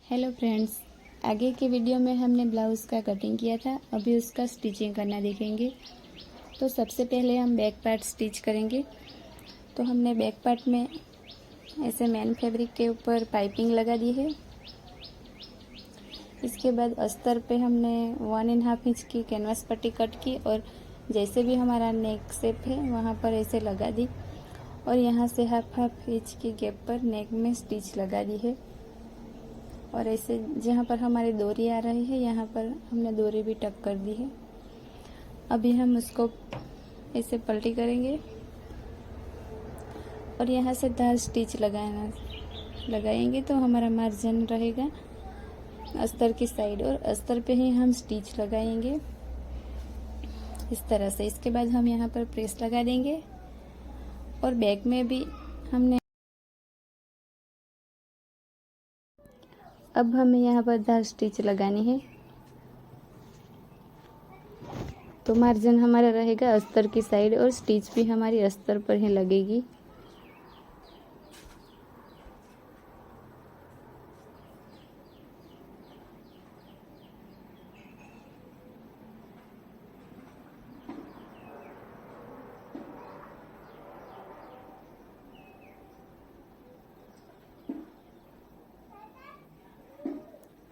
Hello friends, आगे के video में हमने ब्लाउज़ का कटिंग किया था। अभी उसका स्टिचिंग करना देखेंगे। तो सबसे पहले हम बैक पार्ट स्टिच करेंगे। तो हमने बैक पार्ट में ऐसे मेन फैब्रिक के ऊपर पाइपिंग लगा दी है। इसके बाद अस्तर पे हमने 1.5 इंच की कैनवास पट्टी कट की और जैसे भी हमारा नेक शेप है वहाँ पर ऐसे लगा दी और यहाँ से हाफ इंच की गैप पर नेक में स्टिच लगा दी है। और ऐसे जहाँ पर हमारी डोरी आ रही है यहाँ पर हमने डोरी भी टक कर दी है। अभी हम उसको ऐसे पलटी करेंगे और यहाँ से 10 स्टिच लगाएंगे तो हमारा मार्जिन रहेगा अस्तर की साइड और अस्तर पे ही हम स्टिच लगाएंगे इस तरह से। इसके बाद हम यहाँ पर प्रेस लगा देंगे और बैक में भी हमने अब हमें यहाँ पर 10 स्टिच लगानी है। तो मार्जिन हमारा रहेगा अस्तर की साइड और स्टिच भी हमारी अस्तर पर ही लगेगी।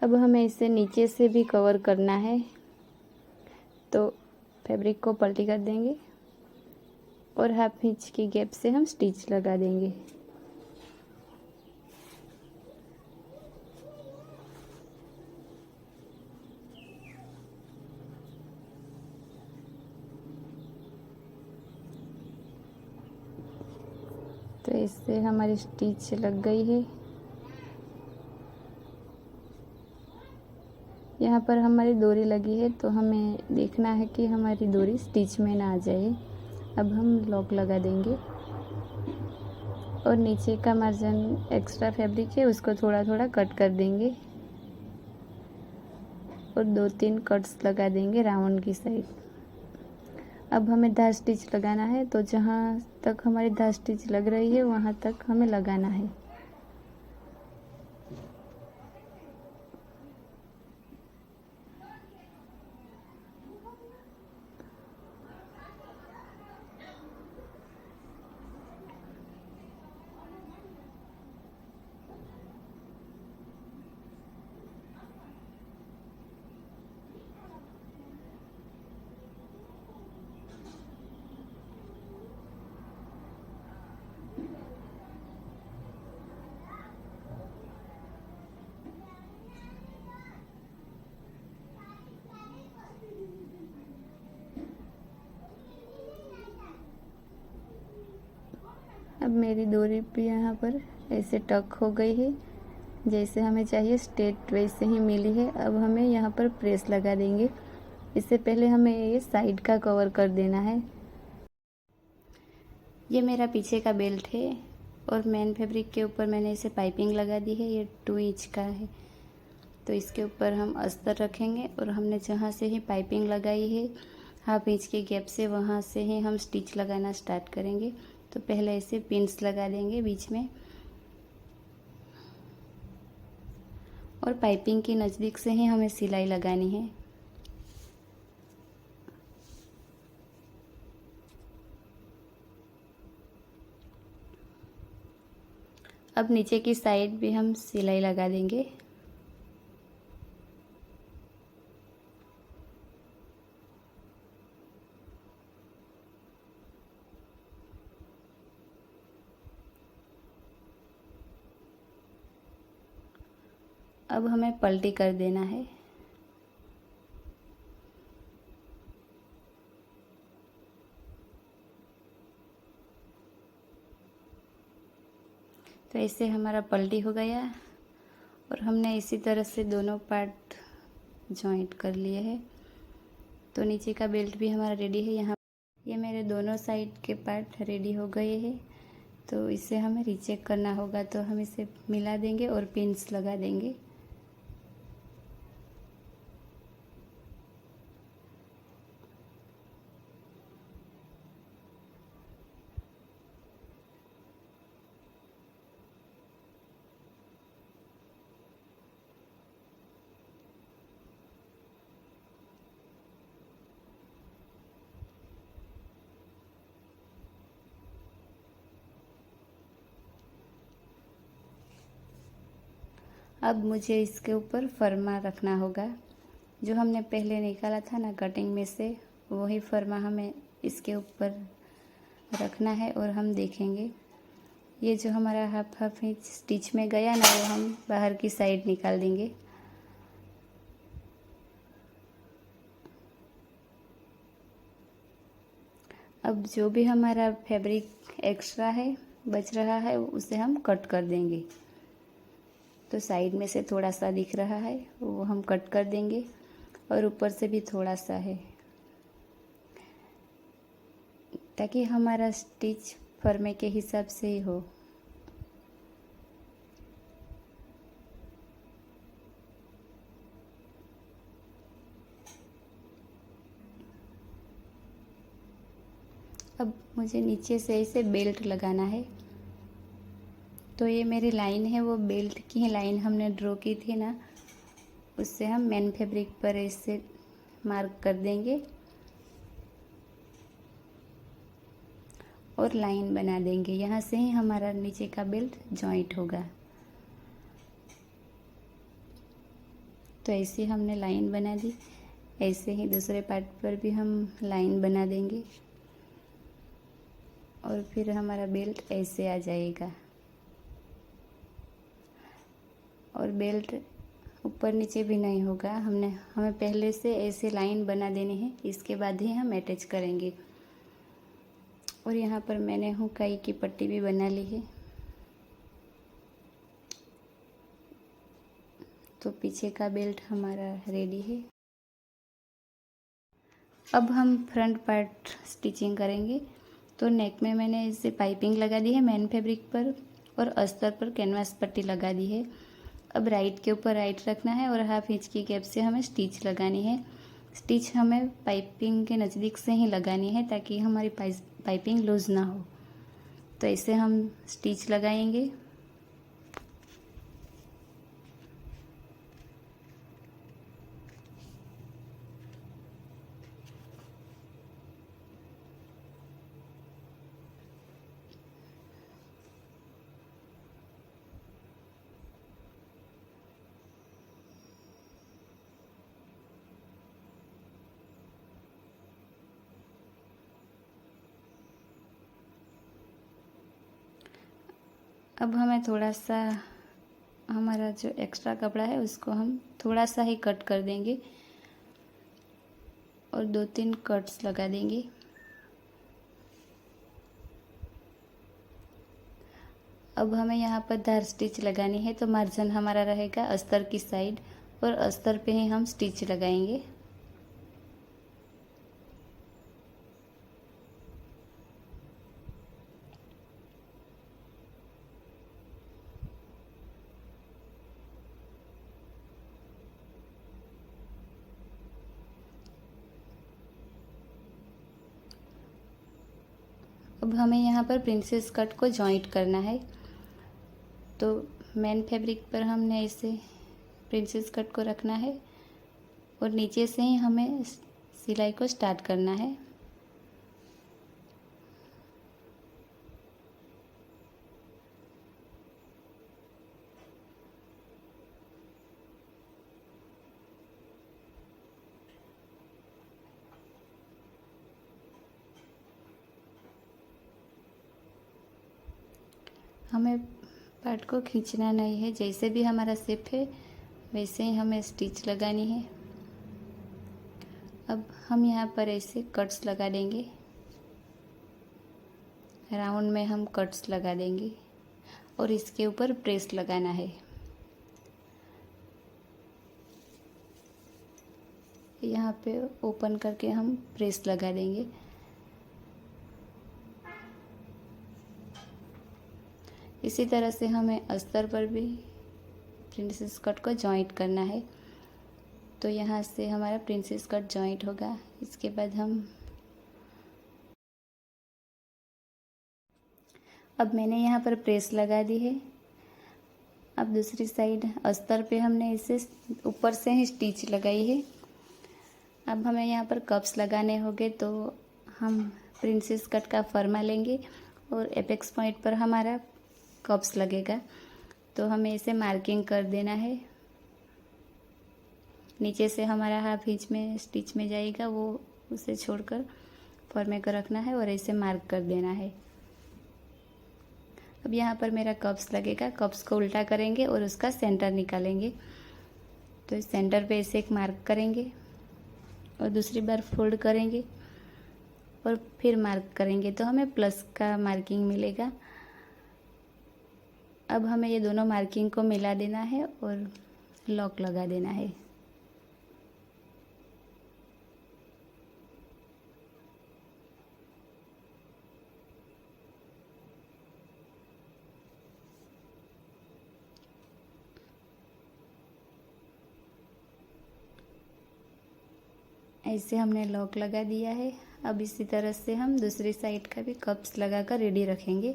अब हमें इसे नीचे से भी कवर करना है तो फैब्रिक को पलटी कर देंगे और हाफ इंच की गैप से हम स्टिच लगा देंगे। तो इससे हमारी स्टिच लग गई है। यहाँ पर हमारी डोरी लगी है तो हमें देखना है कि हमारी डोरी स्टिच में ना आ जाए। अब हम लॉक लगा देंगे और नीचे का मार्जिन एक्स्ट्रा फैब्रिक है उसको थोड़ा थोड़ा कट कर देंगे और 2-3 कट्स लगा देंगे राउंड की साइड। अब हमें 10 स्टिच लगाना है तो जहाँ तक हमारी 10 स्टिच लग रही है वहाँ तक हमें लगाना है। अब मेरी डोरी भी यहाँ पर ऐसे टक हो गई है, जैसे हमें चाहिए स्ट्रेट वैसे ही मिली है। अब हमें यहाँ पर प्रेस लगा देंगे। इससे पहले हमें ये साइड का कवर कर देना है। ये मेरा पीछे का बेल्ट है और मेन फैब्रिक के ऊपर मैंने इसे पाइपिंग लगा दी है। ये 2 इंच का है तो इसके ऊपर हम अस्तर रखेंगे और हमने जहाँ से ही पाइपिंग लगाई है हाफ इंच के गैप से वहाँ से ही हम स्टिच लगाना स्टार्ट करेंगे। तो पहले ऐसे पिन्स लगा देंगे बीच में और पाइपिंग के नज़दीक से ही हमें सिलाई लगानी है। अब नीचे की साइड भी हम सिलाई लगा देंगे। अब हमें पलटी कर देना है। तो ऐसे हमारा पलटी हो गया और हमने इसी तरह से दोनों पार्ट जॉइंट कर लिए हैं। तो नीचे का बेल्ट भी हमारा रेडी है। यहाँ ये मेरे दोनों साइड के पार्ट रेडी हो गए हैं। तो इसे हमें रीचेक करना होगा तो हम इसे मिला देंगे और पिन्स लगा देंगे। अब मुझे इसके ऊपर फरमा रखना होगा। जो हमने पहले निकाला था ना कटिंग में से, वही फरमा हमें इसके ऊपर रखना है। और हम देखेंगे ये जो हमारा हाफ हाफ इंच स्टिच में गया ना, वो हम बाहर की साइड निकाल देंगे। अब जो भी हमारा फैब्रिक एक्स्ट्रा है बच रहा है उसे हम कट कर देंगे। तो साइड में से थोड़ा सा दिख रहा है वो हम कट कर देंगे, और ऊपर से भी थोड़ा सा है, ताकि हमारा स्टिच फर्मे के हिसाब से ही हो। अब मुझे नीचे से इसे बेल्ट लगाना है। तो ये मेरी लाइन है, वो बेल्ट की ही लाइन हमने ड्रॉ की थी ना, उससे हम मेन फैब्रिक पर ऐसे मार्क कर देंगे और लाइन बना देंगे। यहाँ से ही हमारा नीचे का बेल्ट जॉइंट होगा। तो ऐसे हमने लाइन बना दी। ऐसे ही दूसरे पार्ट पर भी हम लाइन बना देंगे और फिर हमारा बेल्ट ऐसे आ जाएगा। और बेल्ट ऊपर नीचे भी नहीं होगा, हमें पहले से ऐसे लाइन बना देनी है, इसके बाद ही हम अटैच करेंगे। और यहाँ पर मैंने हुकाई की पट्टी भी बना ली है। तो पीछे का बेल्ट हमारा रेडी है। अब हम फ्रंट पार्ट स्टिचिंग करेंगे। तो नेक में मैंने इसे पाइपिंग लगा दी है मेन फैब्रिक पर, और अस्तर पर कैनवास पट्टी लगा दी है। अब राइट के ऊपर राइट रखना है और हाफ इंच की गैप से हमें स्टिच लगानी है। स्टिच हमें पाइपिंग के नज़दीक से ही लगानी है, ताकि हमारी पाइपिंग लूज़ ना हो। तो ऐसे हम स्टिच लगाएंगे। अब हमें थोड़ा सा हमारा जो एक्स्ट्रा कपड़ा है उसको हम थोड़ा सा ही कट कर देंगे और 2-3 कट्स लगा देंगे। अब हमें यहाँ पर धार स्टिच लगानी है। तो मार्जिन हमारा रहेगा अस्तर की साइड, और अस्तर पे ही हम स्टिच लगाएंगे। अब हमें यहाँ पर प्रिंसेस कट को जॉइंट करना है। तो मेन फैब्रिक पर हमने इसे प्रिंसेस कट को रखना है और नीचे से ही हमें सिलाई को स्टार्ट करना है। हमें पार्ट को खींचना नहीं है, जैसे भी हमारा शेप है वैसे ही हमें स्टिच लगानी है। अब हम यहाँ पर ऐसे कट्स लगा देंगे, राउंड में हम कट्स लगा देंगे और इसके ऊपर प्रेस लगाना है। यहाँ पे ओपन करके हम प्रेस लगा देंगे। इसी तरह से हमें अस्तर पर भी प्रिंसेस कट को जॉइंट करना है। तो यहाँ से हमारा प्रिंसेस कट जॉइंट होगा। इसके बाद अब मैंने यहाँ पर प्रेस लगा दी है। अब दूसरी साइड अस्तर पे हमने इसे ऊपर से ही स्टिच लगाई है। अब हमें यहाँ पर कप्स लगाने होंगे, तो हम प्रिंसेस कट का फर्मा लेंगे और एपेक्स पॉइंट पर हमारा कप्स लगेगा। तो हमें इसे मार्किंग कर देना है। नीचे से हमारा हाफ इंच में स्टिच में जाएगा, वो उसे छोड़कर फॉर्मे को रखना है और ऐसे मार्क कर देना है। अब यहाँ पर मेरा कप्स लगेगा, कप्स को उल्टा करेंगे और उसका सेंटर निकालेंगे। तो इस सेंटर पे ऐसे एक मार्क करेंगे और दूसरी बार फोल्ड करेंगे और फिर मार्क करेंगे, तो हमें प्लस का मार्किंग मिलेगा। अब हमें ये दोनों मार्किंग को मिला देना है और लॉक लगा देना है। ऐसे हमने लॉक लगा दिया है। अब इसी तरह से हम दूसरी साइड का भी कप्स लगाकर रेडी रखेंगे।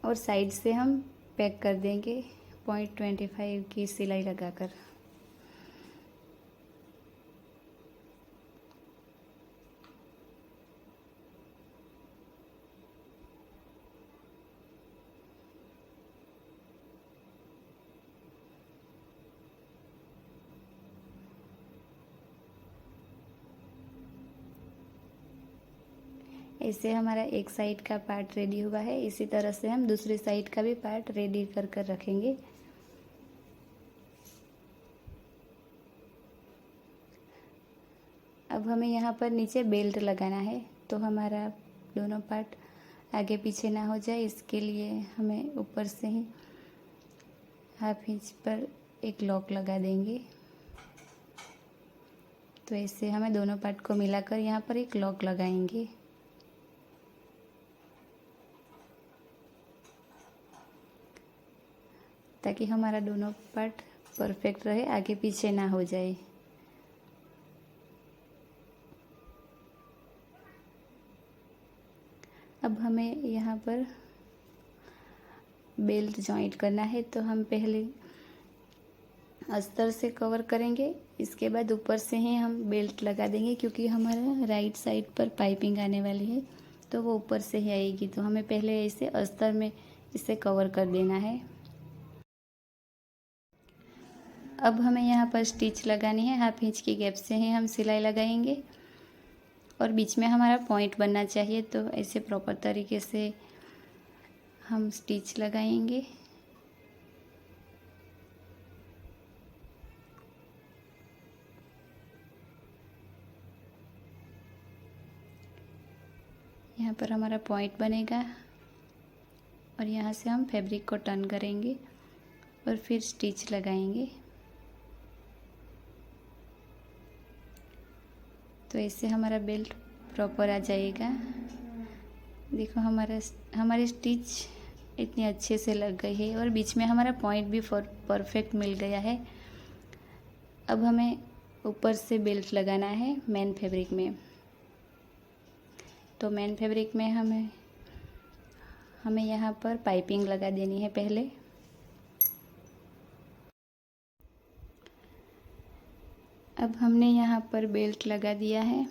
और साइड से हम पैक कर देंगे 0.25 की सिलाई लगाकर। ऐसे हमारा एक साइड का पार्ट रेडी हुआ है। इसी तरह से हम दूसरी साइड का भी पार्ट रेडी कर कर रखेंगे। अब हमें यहाँ पर नीचे बेल्ट लगाना है, तो हमारा दोनों पार्ट आगे पीछे ना हो जाए, इसके लिए हमें ऊपर से ही हाफ इंच पर एक लॉक लगा देंगे। तो ऐसे हमें दोनों पार्ट को मिलाकर यहाँ पर एक लॉक लगाएंगे। ताकि हमारा दोनों पार्ट परफेक्ट रहे, आगे पीछे ना हो जाए। अब हमें यहाँ पर बेल्ट जॉइंट करना है, तो हम पहले अस्तर से कवर करेंगे, इसके बाद ऊपर से ही हम बेल्ट लगा देंगे, क्योंकि हमारा राइट साइड पर पाइपिंग आने वाली है तो वो ऊपर से ही आएगी। तो हमें पहले ऐसे अस्तर में इसे कवर कर देना है। अब हमें यहाँ पर स्टिच लगानी है। हाफ इंच की गैप से ही हम सिलाई लगाएंगे और बीच में हमारा पॉइंट बनना चाहिए, तो ऐसे प्रॉपर तरीके से हम स्टिच लगाएंगे। यहाँ पर हमारा पॉइंट बनेगा और यहाँ से हम फैब्रिक को टर्न करेंगे और फिर स्टिच लगाएंगे। तो ऐसे हमारा बेल्ट प्रॉपर आ जाएगा। देखो हमारे स्टिच इतनी अच्छे से लग गई है और बीच में हमारा पॉइंट भी परफेक्ट मिल गया है। अब हमें ऊपर से बेल्ट लगाना है मेन फैब्रिक में। तो मेन फैब्रिक में हमें यहाँ पर पाइपिंग लगा देनी है पहले। अब हमने यहाँ पर बेल्ट लगा दिया है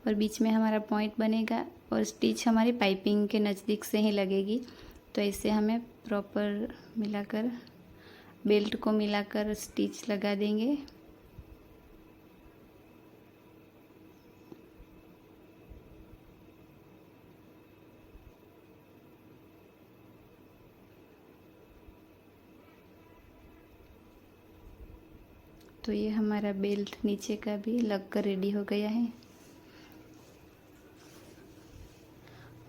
और बीच में हमारा पॉइंट बनेगा और स्टिच हमारी पाइपिंग के नज़दीक से ही लगेगी। तो ऐसे हमें प्रॉपर मिलाकर बेल्ट को मिलाकर स्टिच लगा देंगे। तो ये हमारा बेल्ट नीचे का भी लग कर रेडी हो गया है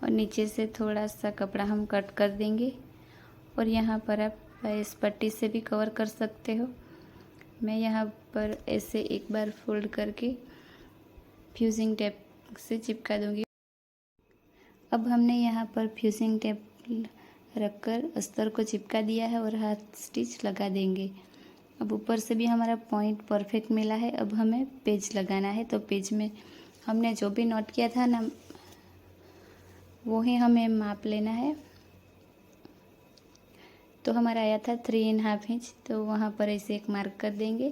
और नीचे से थोड़ा सा कपड़ा हम कट कर देंगे और यहाँ पर आप इस पट्टी से भी कवर कर सकते हो। मैं यहाँ पर ऐसे एक बार फोल्ड करके फ्यूजिंग टेप से चिपका दूँगी। अब हमने यहाँ पर फ्यूजिंग टेप रखकर अस्तर को चिपका दिया है और हाथ स्टिच लगा देंगे। अब ऊपर से भी हमारा पॉइंट परफेक्ट मिला है। अब हमें पेज लगाना है, तो पेज में हमने जो भी नोट किया था ना, वो ही हमें माप लेना है। तो हमारा आया था 3½ इंच, तो वहाँ पर ऐसे एक मार्क कर देंगे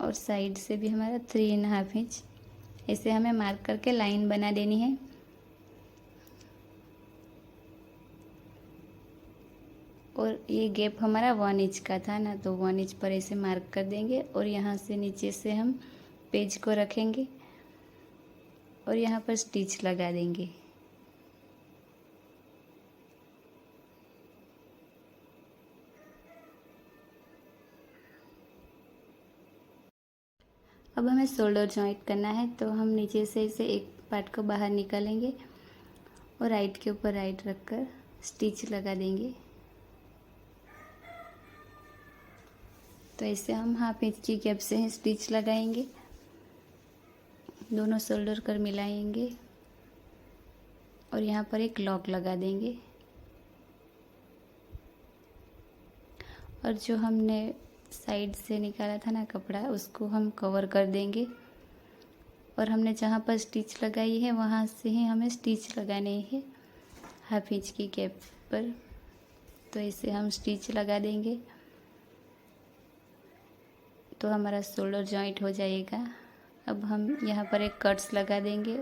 और साइड से भी हमारा 3.5 इंच ऐसे हमें मार्क करके लाइन बना देनी है। और ये गैप हमारा 1 इंच का था ना, तो 1 इंच पर ऐसे मार्क कर देंगे और यहाँ से नीचे से हम पेज को रखेंगे और यहाँ पर स्टिच लगा देंगे। अब हमें शोल्डर जॉइंट करना है, तो हम नीचे से इसे एक पार्ट को बाहर निकालेंगे और राइट के ऊपर राइट रखकर स्टिच लगा देंगे। तो ऐसे हम 1/2 इंच की गैप से स्टिच लगाएंगे, दोनों शोल्डर कर मिलाएंगे और यहाँ पर एक लॉक लगा देंगे। और जो हमने साइड से निकाला था ना कपड़ा, उसको हम कवर कर देंगे और हमने जहाँ पर स्टिच लगाई है वहाँ से ही हमें स्टिच लगाने हैं 1/2 इंच की गैप पर। तो इसे हम स्टिच लगा देंगे तो हमारा शोल्डर जॉइंट हो जाएगा। अब हम यहाँ पर एक कट्स लगा देंगे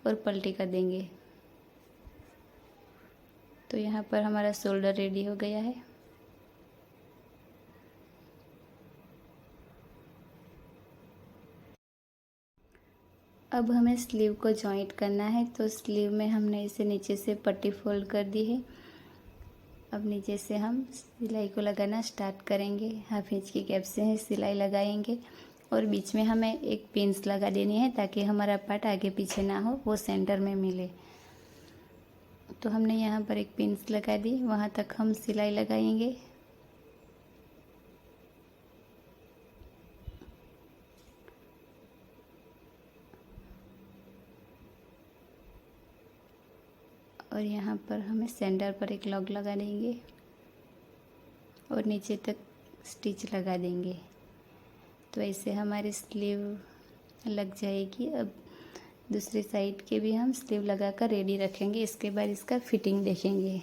और पलटी कर देंगे। तो यहाँ पर हमारा शोल्डर रेडी हो गया है। अब हमें स्लीव को जॉइंट करना है, तो स्लीव में हमने इसे नीचे से पट्टी फोल्ड कर दी है। अब नीचे से हम सिलाई को लगाना स्टार्ट करेंगे। 1/2 इंच की गैप से सिलाई लगाएंगे और बीच में हमें एक पिंस लगा देनी है ताकि हमारा पार्ट आगे पीछे ना हो, वो सेंटर में मिले। तो हमने यहाँ पर एक पिंस लगा दी, वहाँ तक हम सिलाई लगाएंगे। और यहाँ पर हमें सेंटर पर एक लॉक लगा देंगे और नीचे तक स्टिच लगा देंगे। तो ऐसे हमारी स्लीव लग जाएगी। अब दूसरी साइड के भी हम स्लीव लगाकर रेडी रखेंगे, इसके बाद इसका फिटिंग देखेंगे।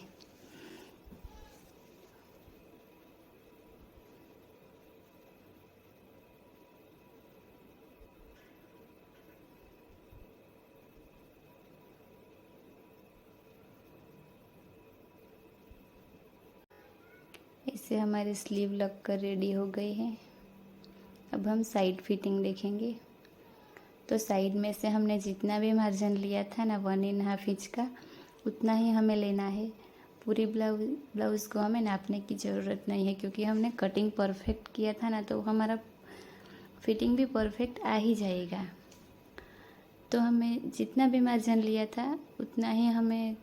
इससे हमारी स्लीव लग कर रेडी हो गई है। अब हम साइड फिटिंग देखेंगे। तो साइड में से हमने जितना भी मार्जिन लिया था ना 1.5 इंच का, उतना ही हमें लेना है। पूरी ब्लाउज़ को हमें नापने की ज़रूरत नहीं है, क्योंकि हमने कटिंग परफेक्ट किया था ना, तो हमारा फिटिंग भी परफेक्ट आ ही जाएगा। तो हमें जितना भी मार्जिन लिया था उतना ही हमें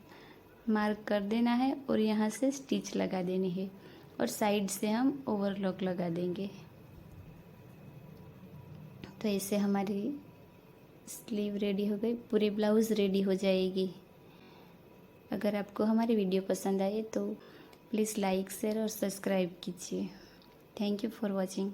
मार्क कर देना है और यहाँ से स्टिच लगा देनी है और साइड से हम ओवरलॉक लगा देंगे। तो ऐसे हमारी स्लीव रेडी हो गई, पूरी ब्लाउज़ रेडी हो जाएगी। अगर आपको हमारी वीडियो पसंद आए तो प्लीज़ लाइक, शेयर और सब्सक्राइब कीजिए। Thank you for watching.